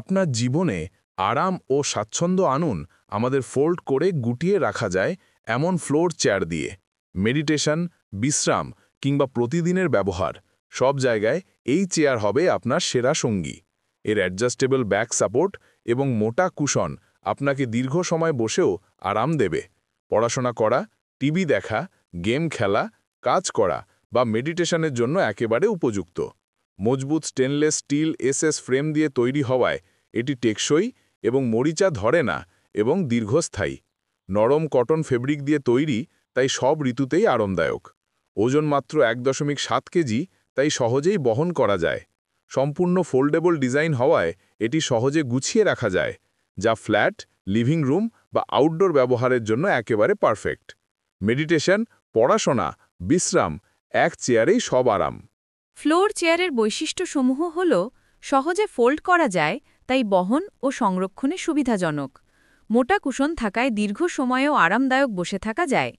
আপনার জীবনে আরাম ও স্বাচ্ছন্দ্য আনুন আমাদের ফোল্ড করে গুটিয়ে রাখা যায় এমন ফ্লোর চেয়ার দিয়ে। মেডিটেশন, বিশ্রাম কিংবা প্রতিদিনের ব্যবহার সব জায়গায় এই চেয়ার হবে আপনার সেরা সঙ্গী। এর অ্যাডজাস্টেবল ব্যাক সাপোর্ট এবং মোটা কুশন আপনাকে দীর্ঘ সময় বসেও আরাম দেবে। পড়াশোনা করা, টিভি দেখা, গেম খেলা, কাজ করা বা মেডিটেশনের জন্য একেবারে উপযুক্ত। মজবুত স্টেনলেস স্টিল এসএস ফ্রেম দিয়ে তৈরি হওয়ায় এটি টেকসই এবং মরিচা ধরে না এবং দীর্ঘস্থায়ী। নরম কটন ফেব্রিক দিয়ে তৈরি, তাই সব ঋতুতেই আরামদায়ক। ওজন মাত্র 1.7 কেজি, তাই সহজেই বহন করা যায়। সম্পূর্ণ ফোল্ডেবল ডিজাইন হওয়ায় এটি সহজে গুছিয়ে রাখা যায়, যা ফ্ল্যাট, লিভিং রুম বা আউটডোর ব্যবহারের জন্য একেবারে পারফেক্ট। মেডিটেশন, পড়াশোনা, বিশ্রাম, এক চেয়ারেই সব আরাম। ফ্লোর চেয়ারের বৈশিষ্ট্যসমূহ হল সহজে ফোল্ড করা যায়, তাই বহন ও সংরক্ষণে সুবিধাজনক। মোটা কুশন থাকায় দীর্ঘ সময়েও আরামদায়ক বসে থাকা যায়।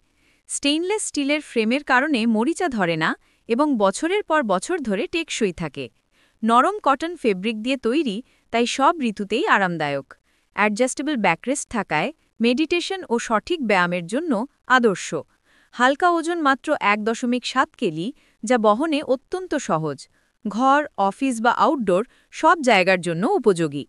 স্টেইনলেস স্টিলের ফ্রেমের কারণে মরিচা ধরে না এবং বছরের পর বছর ধরে টেকসই থাকে। নরম কটন ফেব্রিক দিয়ে তৈরি, তাই সব ঋতুতেই আরামদায়ক। অ্যাডজাস্টেবল ব্যাকরেস্ট থাকায় মেডিটেশন ও সঠিক ব্যায়ামের জন্য আদর্শ। হালকা ওজন মাত্র 1.7 কেজি, যা বহনে অত্যন্ত সহজ। ঘর, অফিস বা আউটডোর সব জায়গার জন্য উপযোগী।